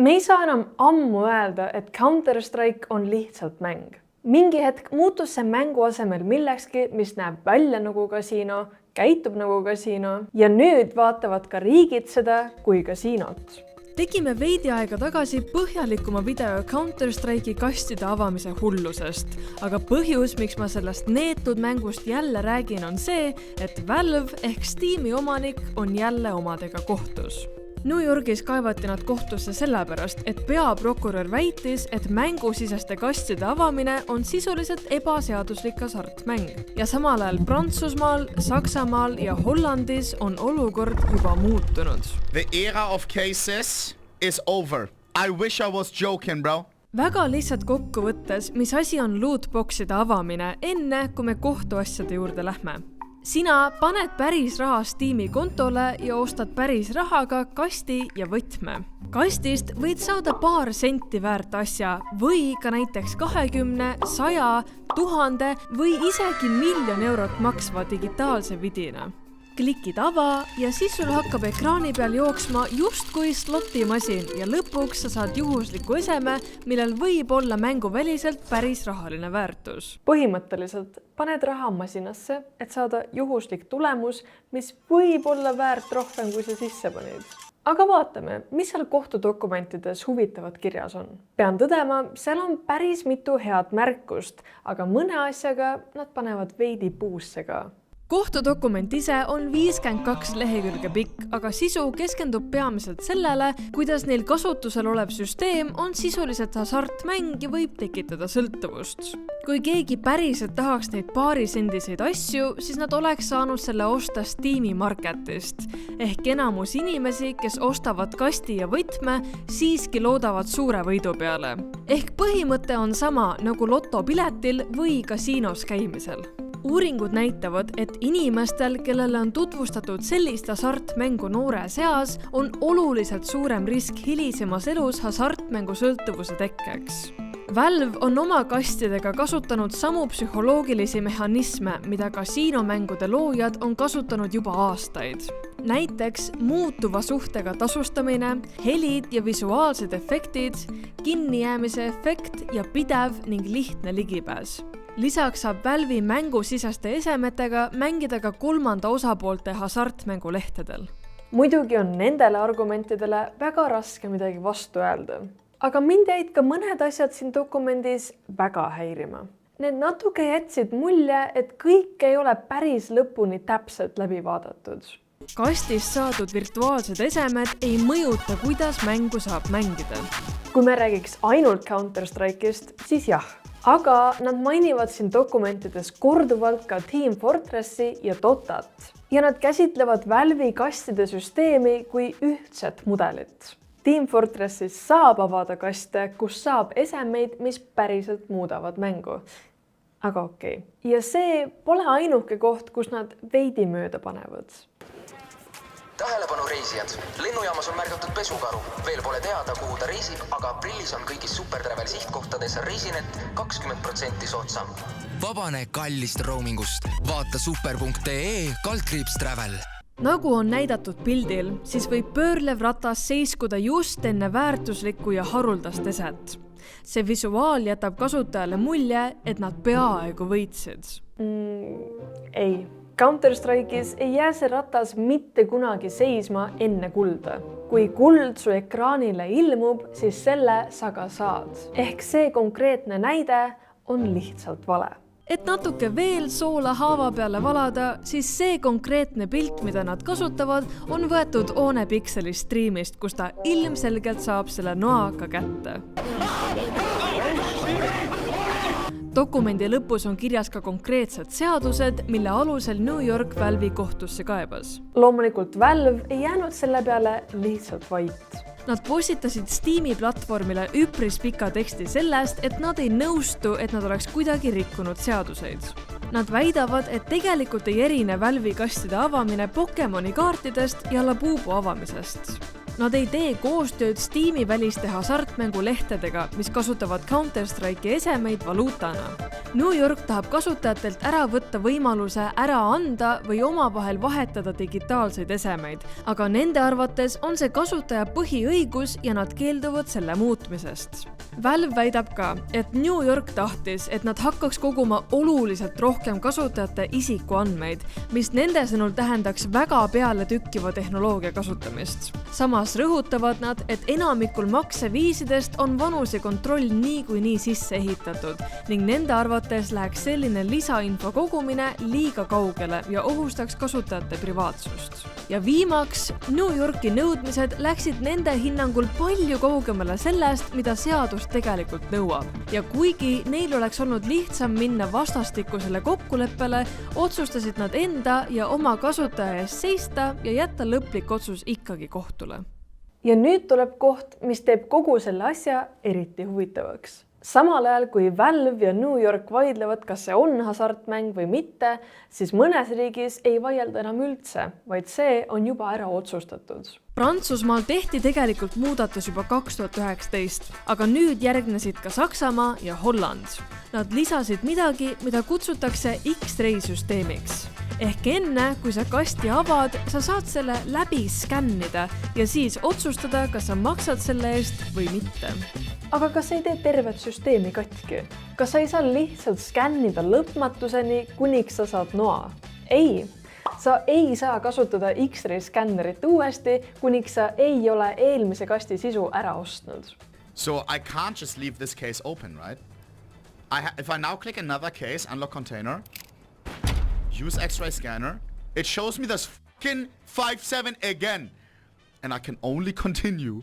Me ei saa enam ammu öelda, et Counter-Strike on lihtsalt mäng. Mingi hetk muutus see mängu asemel millekski, mis näeb välja nagu kasiino, käitub nagu kasiino ja nüüd vaatavad ka riigid seda kui kasiinot. Tegime veidi aega tagasi põhjalikuma video Counter-Strike'i kastide avamise hullusest, aga põhjus, miks ma sellest neetud mängust jälle räägin, on see, et Valve ehk Steam'i omanik on jälle omadega kohtus. New Yorgis kaevati nad kohtusse sellepärast, et peaprokurör väitis, et mängusiseste kastide avamine on sisuliselt ebaseaduslik hasartmäng. Ja samal ajal Prantsusmaal, Saksamaal ja Hollandis on olukord juba muutunud. The era of cases is over. I wish I was joking, bro. Väga lihtsalt kokku võttes, mis asi on lootboxide avamine enne, kui me kohtuasjade juurde lähme. Sina paned päris raha Steam'i kontole ja ostad päris rahaga kasti ja võtme. Kastist võid saada paar senti väärt asja või ka näiteks 20, 100, 1000 või isegi 1 000 000 eurot maksva digitaalse vidina. Klikid ava ja siis sul hakkab ekraani peal jooksma justkui slotimasin ja lõpuks sa saad juhusliku eseme, millel võib olla mänguväliselt päris rahaline väärtus. Põhimõtteliselt paned raha masinasse, et saada juhuslik tulemus, mis võib olla väärt rohkem, kui sa sisse panid. Aga vaatame, mis seal kohtudokumentides huvitavat kirjas on. Pean tõdema, seal on päris mitu head märkust, aga mõne asjaga nad panevad veidi puusse ka. Kohtudokument ise on 52 lehekülge pikk, aga sisu keskendub peamiselt sellele, kuidas neil kasutusel olev süsteem on sisuliselt hasartmäng ja võib tekitada sõltuvust. Kui keegi päriselt tahaks neid paarisendiseid asju, siis nad oleks saanud selle osta Steam'i marketist. Ehk enamus inimesi, kes ostavad kasti ja võtme, siiski loodavad suure võidu peale. Ehk põhimõte on sama nagu lotopiletil või kasiinos käimisel. Uuringud näitavad, et inimestel, kellele on tutvustatud sellist hasartmängu noore seas, on oluliselt suurem risk hilisemas elus hasartmängu sõltuvuse tekkeks. Valve on oma kastidega kasutanud samu psühholoogilisi mehhanisme, mida kasiinomängude loojad on kasutanud juba aastaid. Näiteks muutuva suhtega tasustamine, helid ja visuaalsed efektid, kinnijäämise efekt ja pidev ning lihtne ligipääs. Lisaks saab Valve'i mängusiseste esemetega mängida ka kolmanda osapoolte hasartmängulehtedel. Muidugi on nendele argumentidele väga raske midagi vastu öelda. Aga mind jäid ka mõned asjad siin dokumendis väga häirima. Need natuke jätsid mulje, et kõik ei ole päris lõpuni täpselt läbi vaadatud. Kastist saadud virtuaalsed esemed ei mõjuta, kuidas mängu saab mängida. Kui me räägiks ainult Counter-Strike'ist, siis jah. Aga nad mainivad siin dokumentides korduvalt ka Team Fortressi ja Dotat. Ja nad käsitlevad Valve'i kastide süsteemi kui ühtset mudelit. Team Fortressis saab avada kaste, kus saab esemeid, mis päriselt muudavad mängu. Aga okei. Ja see pole ainuke koht, kus nad veidi mööda panevad. Tähelepanu reisijad! Lennujaamas on märgatud pesukaru. Veel pole teada, kuhu ta reisib, aga aprillis on kõigis Supertravel sihtkohtades reisinet 20% soodsam. Vabane kallist roamingust. Vaata super.ee/travel. Nagu on näidatud pildil, siis võib pöörlev ratas seiskuda just enne väärtuslikku ja haruldast eset. See visuaal jätab kasutajale mulje, et nad peaaegu võitsid. Ei. Counter-Strike'is ei jää see ratas mitte kunagi seisma enne kulda. Kui kuld su ekraanile ilmub, siis selle sa ka saad. Ehk see konkreetne näide on lihtsalt vale. Et natuke veel soola haava peale valada, siis see konkreetne pilt, mida nad kasutavad, on võetud Onepikseli striimist, kus ta ilmselgelt saab selle noa ka kätte. Dokumendi lõpus on kirjas ka konkreetsed seadused, mille alusel New York Valve'i kohtusse kaebas. Loomulikult Valve ei jäänud selle peale lihtsalt vait. Nad postitasid Steam'i platvormile üpris pika teksti sellest, et nad ei nõustu, et nad oleks kuidagi rikkunud seaduseid. Nad väidavad, et tegelikult ei erine Valve'i kastide avamine Pokemoni kaartidest ja Labubu avamisest. Nad ei tee koostööd Steam'i väliste hasartmängulehtedega, mis kasutavad Counter-Strike'i esemeid valuutana. New York tahab kasutajatelt ära võtta võimaluse ära anda või omavahel vahetada digitaalseid esemeid, aga nende arvates on see kasutaja põhiõigus ja nad keelduvad selle muutmisest. Valve väidab ka, et New York tahtis, et nad hakkaks koguma oluliselt rohkem kasutajate isikuandmeid, mis nende sõnul tähendaks väga peale tükkiva tehnoloogia kasutamist. Samas rõhutavad nad, et enamikul makseviisidest on vanusekontroll niikuinii sisse ehitatud ning nende arvates läheks selline lisainfo kogumine liiga kaugele ja ohustaks kasutajate privaatsust. Ja viimaks, New Yorki nõudmised läksid nende hinnangul palju kaugemale sellest, mida seadus tegelikult nõuab. Ja kuigi neil oleks olnud lihtsam minna vastastikusele kokkuleppele, otsustasid nad enda ja oma kasutaja eest seista ja jätta lõplik otsus ikkagi kohtule. Ja nüüd tuleb koht, mis teeb kogu selle asja eriti huvitavaks. Samal ajal, kui Valve ja New York vaidlevad, kas see on hasartmäng või mitte, siis mõnes riigis ei vaielda enam üldse, vaid see on juba ära otsustatud. Prantsusmaal tehti tegelikult muudatus juba 2019, aga nüüd järgnesid ka Saksamaa ja Holland. Nad lisasid midagi, mida kutsutakse X-ray süsteemiks. Ehk enne, kui sa kasti avad, sa saad selle läbi skännida ja siis otsustada, kas sa maksad selle eest või mitte. Aga kas ei tee tervet süsteemi katki? Kas sa ei saa lihtsalt skännida lõpmatuseni, kuniks sa saad noa? Ei, sa ei saa kasutada X-ray skännerit uuesti, kuniks sa ei ole eelmise kasti sisu ära ostnud. So I can't just leave this case open, right? If I now click another case, unlock container, use X-ray scanner, it shows me this fucking 5.7 again. And I can only continue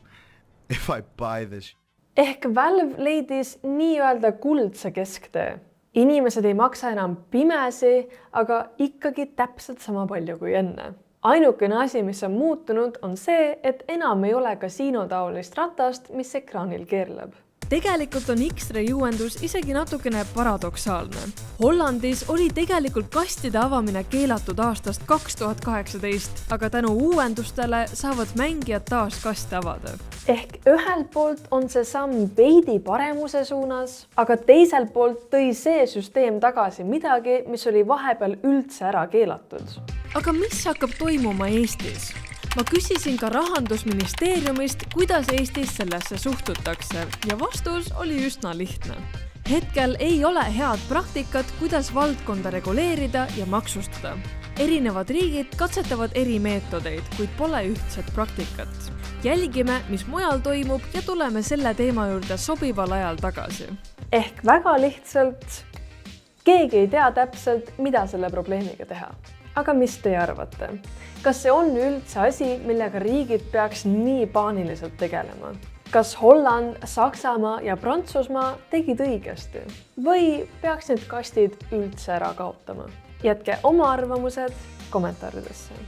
if I buy this. Ehk Valve leidis nii-öelda kuldse kesktee. Inimesed ei maksa enam pimesi, aga ikkagi täpselt sama palju kui enne. Ainukene asi, mis on muutunud, on see, et enam ei ole kasiinotaolist ratast, mis ekraanil keerleb. Tegelikult on X-ray uuendus isegi natukene paradoksaalne. Hollandis oli tegelikult kastide avamine keelatud aastast 2018, aga tänu uuendustele saavad mängijad taas kaste avada. Ehk ühelt poolt on see samm veidi paremuse suunas, aga teiselt poolt tõi see süsteem tagasi midagi, mis oli vahepeal üldse ära keelatud. Aga mis hakkab toimuma Eestis? Ma küsisin ka Rahandusministeeriumist, kuidas Eestis sellesse suhtutakse ja vastus oli üsna lihtne. Hetkel ei ole head praktikat, kuidas valdkonda reguleerida ja maksustada. Erinevad riigid katsetavad eri meetodeid, kuid pole ühtset praktikat. Jälgime, mis mujal toimub ja tuleme selle teema juurde sobival ajal tagasi. Ehk väga lihtsalt, keegi ei tea täpselt, mida selle probleemiga teha. Aga mis teie arvate? Kas see on üldse asi, millega riigid peaks nii paaniliselt tegelema? Kas Holland, Saksamaa ja Prantsusmaa tegid õigesti? Või peaks need kastid üldse ära kaotama? Jätke oma arvamused kommentaaridesse.